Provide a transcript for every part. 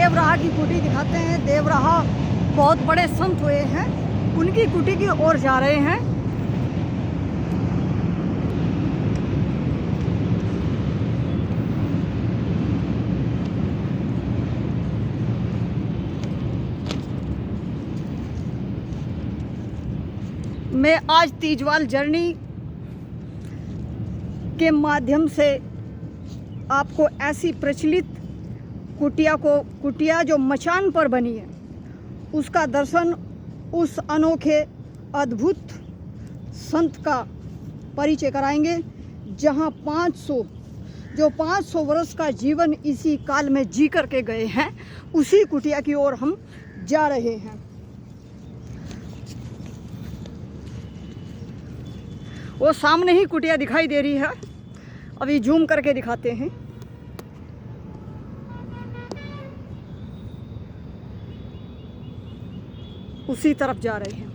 देवराहा की कुटी दिखाते हैं। देवराहा बहुत बड़े संत हुए हैं, उनकी कुटी की ओर जा रहे हैं। मैं आज तीजवाल जर्नी के माध्यम से आपको ऐसी प्रचलित कुटिया जो मचान पर बनी है उसका दर्शन, उस अनोखे अद्भुत संत का परिचय कराएंगे जहां 500 वर्ष का जीवन इसी काल में जी करके गए हैं। उसी कुटिया की ओर हम जा रहे हैं। वो सामने ही कुटिया दिखाई दे रही है, अभी जूम करके दिखाते हैं। उसी तरफ जा रहे हैं।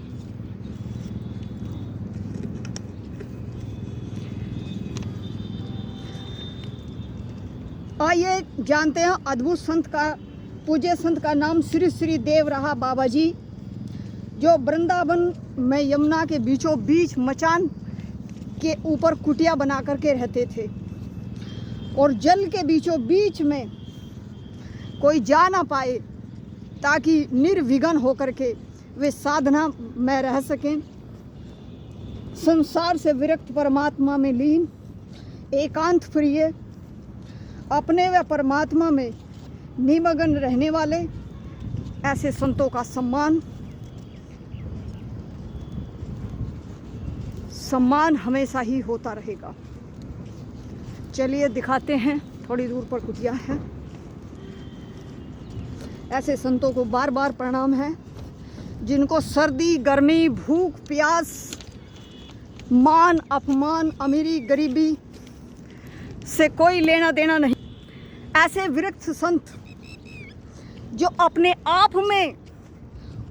आइए जानते हैं अद्भुत संत का, पूज्य संत का नाम श्री श्री देवराहा बाबा जी, जो वृंदावन में यमुना के बीचों बीच मचान के ऊपर कुटिया बना करके रहते थे और जल के बीचों बीच में कोई जा ना पाए ताकि निर्विघ्न होकर के वे साधना में रह सकें। संसार से विरक्त परमात्मा में लीन, एकांत प्रिय, अपने व परमात्मा में निमग्न रहने वाले ऐसे संतों का सम्मान हमेशा ही होता रहेगा। चलिए दिखाते हैं, थोड़ी दूर पर कुटिया है। ऐसे संतों को बार बार प्रणाम है, जिनको सर्दी गर्मी भूख प्यास मान अपमान अमीरी गरीबी से कोई लेना देना नहीं। ऐसे विरक्त संत जो अपने आप में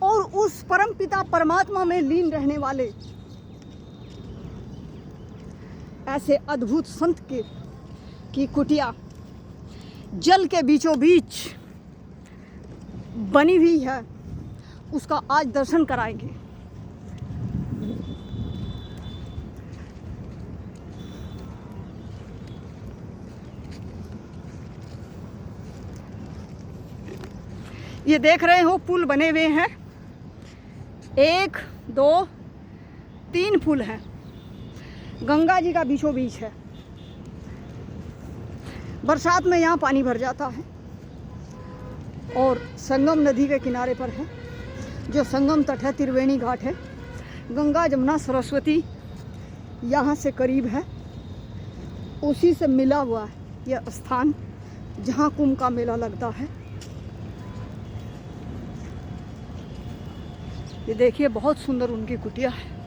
और उस परमपिता परमात्मा में लीन रहने वाले ऐसे अद्भुत संत की कुटिया जल के बीचों बीच बनी हुई है, उसका आज दर्शन कराएंगे। ये देख रहे हो पुल बने हुए हैं, 1 2 3 पुल हैं। गंगा जी का बीचों बीच है। बरसात में यहाँ पानी भर जाता है और संगम नदी के किनारे पर है, जो संगम तट है, त्रिवेणी घाट है। गंगा जमुना सरस्वती यहाँ से करीब है, उसी से मिला हुआ है यह स्थान जहाँ कुंभ का मेला लगता है। ये देखिए बहुत सुंदर उनकी कुटिया है।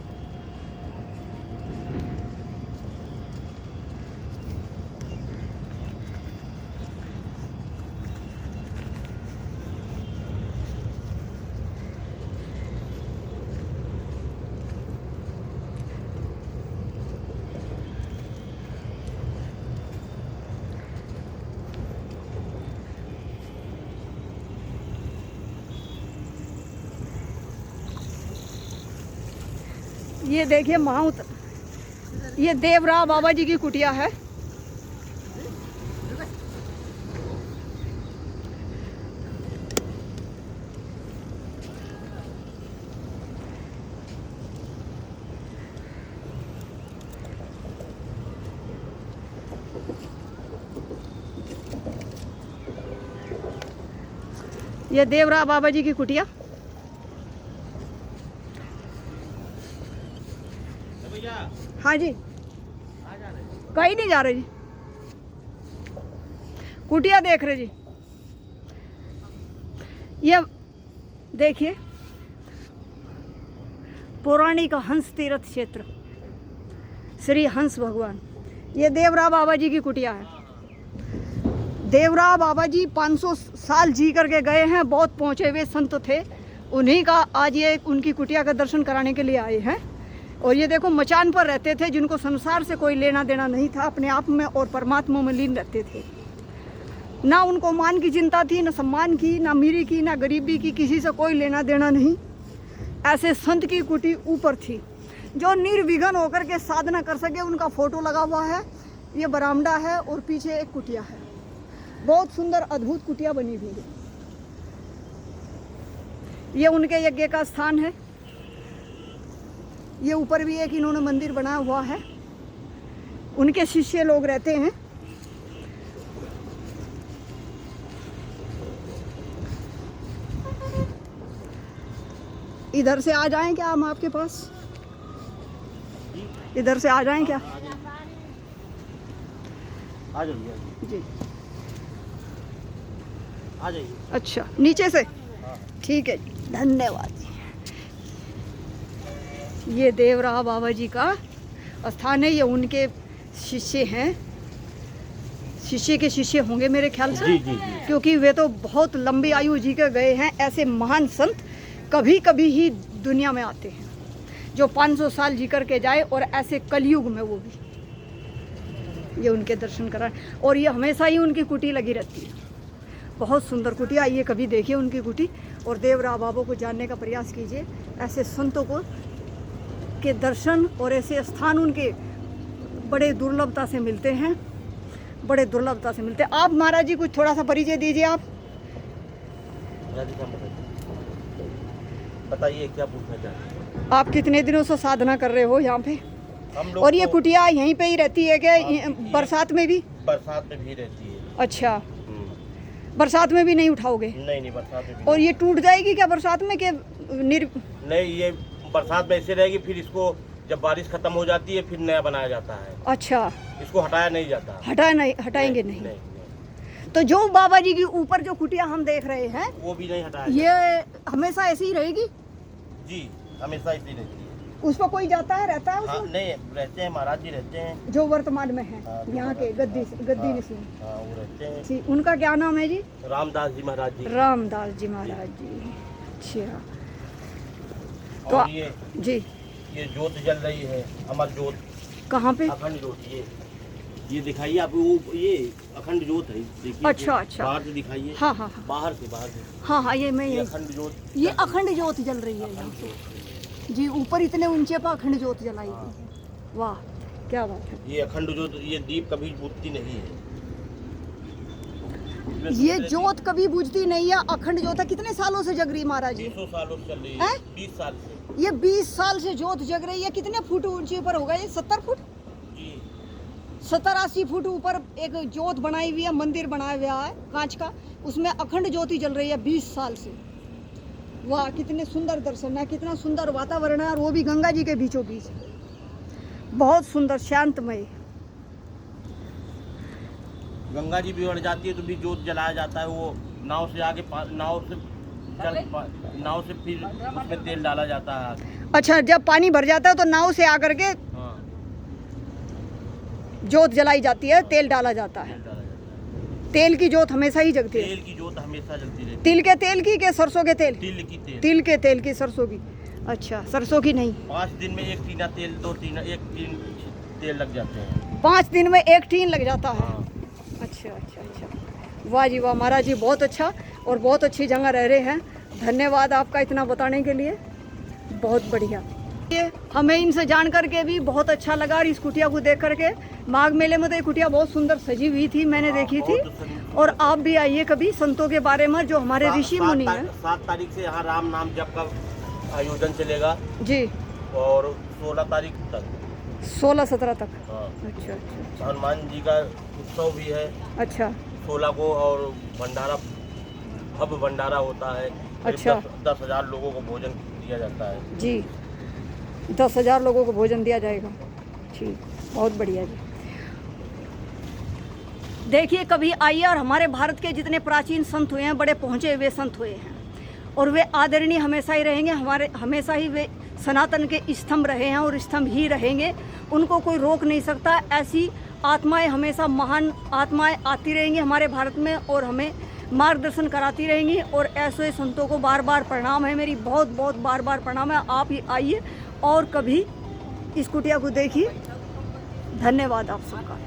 ये देखिए ये देवराहा बाबा जी की कुटिया है। ये देवराहा बाबा जी की कुटिया। हाँ जी, कहीं नहीं जा रहे जी, कुटिया देख रहे जी। ये देखिए पौराणिक हंस तीर्थ क्षेत्र श्री हंस भगवान, ये देवराहा बाबा जी की कुटिया है। देवराहा बाबा जी 500 साल जी करके गए हैं, बहुत पहुँचे हुए संत थे। उन्हीं का आज ये उनकी कुटिया का दर्शन कराने के लिए आए हैं। और ये देखो मचान पर रहते थे, जिनको संसार से कोई लेना देना नहीं था, अपने आप में और परमात्मा में लीन रहते थे। ना उनको मान की चिंता थी, ना सम्मान की, ना अमीरी की, ना गरीबी की, किसी से कोई लेना देना नहीं। ऐसे संत की कुटी ऊपर थी जो निर्विघ्न होकर के साधना कर सके। उनका फोटो लगा हुआ है, ये बरामदा है और पीछे एक कुटिया है। बहुत सुंदर अद्भुत कुटिया बनी हुई है। ये उनके यज्ञ का स्थान है। ये ऊपर भी एक इन्होंने मंदिर बनाया हुआ है, उनके शिष्य लोग रहते हैं। इधर से आ जाएं क्या हम आपके पास? इधर से आ जाएं क्या? आ जाइए जी, आ जाइए। अच्छा, नीचे से? ठीक है, धन्यवाद। ये देवराहा बाबा जी का स्थान है। ये उनके शिष्य हैं, शिष्य के शिष्य होंगे मेरे ख्याल से। जी जी जी। क्योंकि वे तो बहुत लंबी आयु जी के गए हैं। ऐसे महान संत कभी कभी ही दुनिया में आते हैं जो 500 साल जी कर के जाए, और ऐसे कलयुग में वो भी। ये उनके दर्शन कराएं। और ये हमेशा ही उनकी कुटी लगी रहती है। बहुत सुंदर कुटी। आइए कभी देखिए उनकी कुटी और देवराहा बाबा को जानने का प्रयास कीजिए। ऐसे संतों को के दर्शन और ऐसे स्थान उनके बड़े दुर्लभता से मिलते हैं, बड़े दुर्लभता से मिलते हैं। आप महाराज जी कुछ थोड़ा सा परिचय दीजिए। आप बताइए क्या पूछना चाहते हैं? आप कितने दिनों से साधना कर रहे हो यहाँ पे? हम लोग और ये कुटिया यहीं पे ही रहती है क्या? बरसात में भी? बरसात में भी रहती है। अच्छा, बरसात में भी नहीं उठाओगे? नहीं, बरसात में भी। और ये टूट जाएगी क्या बरसात में? नहीं, ये बरसात में ऐसे रहेगी, फिर इसको जब बारिश खत्म हो जाती है फिर नया बनाया जाता है। अच्छा, इसको हटाया नहीं जाता। हटाएंगे नहीं। तो जो बाबा जी के ऊपर जो कुटिया हम देख रहे हैं वो भी नहीं हटाया। ये हमेशा ऐसी ही रहेगी? जी, हमेशा ऐसी रहती है। उस पर कोई जाता है, रहता है? हाँ, नहीं रहते हैं, महाराज जी रहते हैं जो वर्तमान में है यहाँ के गद्दी नसीब। हाँ, वो रहते हैं। जी, उनका क्या नाम है जी? रामदास जी महाराज जी। रामदास जी महाराज जी। अच्छा, तो और ये जी, ये जोत जल रही है, अमर जोत। कहाँ पे? अखंड जोत। ये दिखाइए आप, वो ये अखंड जोत है, देखिए। अच्छा अच्छा, बाहर से दिखाइए। हाँ हाँ हाँ, बाहर से हाँ, ये मैं ये अखंड जोत। ये अखंड ज्योत जल रही है यहाँ पे जी। ऊपर इतने ऊंचे पर अखंड ज्योत जलाई थी। वाह, क्या बात है। ये अखंड जोत, ये दीप कभी बुझती नहीं है। ये जोत कभी बुझती नहीं है, अखंड ज्योत है। कितने सालों से जग रही महाराज जी? 200 सालों से चल रही है? है। 20 साल से। ये 20 साल से जोत जग रही है। कितने फुट ऊंचे पर होगा ये? 70 फुट? जी, 70-80 फुट ऊपर एक जोत बनाई हुई है, मंदिर बनाया हुआ है कांच का, उसमें अखंड ज्योति जल रही है 20 साल से। वाह, कितने सुंदर दर्शन है, कितना सुंदर वातावरण है, और वो भी गंगा जी के बीचों बीच। बहुत सुंदर, शांतमय। गंगा जी भी बढ़ जाती है तो भी जोत जलाया जाता है। वो नाव से आगे, नाव से फिर उसमें तेल डाला जाता है। अच्छा, जब पानी भर जाता है तो नाव से आकर के हाँ, जोत जलाई जाती है, तेल डाला जाता है। तेल डाला जाता है। तेल की जोत हमेशा ही जगती है। तेल की जोत हमेशा जलती रहती है। तिल के तेल की के सरसों के तेल? तिल की तेल। तिल के तेल की, सरसों की। अच्छा, सरसों की नहीं। 5 दिन में एक टीना तेल, 2 टीना, 1 टीन तेल लग जाते हैं। 5 दिन में एक टीन लग जाता है। हाँ। अच्छा अच्छा अच्छा, वाह जी वाह महाराज जी, बहुत अच्छा, और बहुत अच्छी जगह रह रहे हैं। धन्यवाद आपका इतना बताने के लिए, बहुत बढ़िया। ये हमें इनसे जान करके भी बहुत अच्छा लगा, और इस कुटिया को देख करके। माघ मेले में तो ये कुटिया बहुत सुंदर सजी हुई थी, मैंने देखी थी। और आप भी आइए कभी संतों के बारे में, जो हमारे ऋषि मुनि हैं। 7 तारीख से यहाँ राम नाम जप का आयोजन चलेगा जी, और 16 तारीख तक, 16-17 तक। हाँ, अच्छा अच्छा हनुमान जी का उत्सव भी है। अच्छा 16 को, और भंडारा, भव्य भंडारा होता है। अच्छा। 10,000 लोगों को भोजन दिया जाता है जी, 10,000 लोगों को भोजन दिया जाएगा। ठीक, बहुत बढ़िया जी। देखिए कभी आइए, और हमारे भारत के जितने प्राचीन संत हुए हैं, बड़े पहुँचे हुए संत हुए हैं, और वे आदरणीय हमेशा ही रहेंगे। हमारे हमेशा ही वे सनातन के स्तंभ रहे हैं और स्तंभ ही रहेंगे। उनको कोई रोक नहीं सकता। ऐसी आत्माएं, हमेशा महान आत्माएं आती रहेंगी हमारे भारत में, और हमें मार्गदर्शन कराती रहेंगी। और ऐसे संतों को बार बार प्रणाम है मेरी, बहुत बहुत बार बार प्रणाम है। आप ही आइए और कभी इस कुटिया को देखिए। धन्यवाद आप सबका।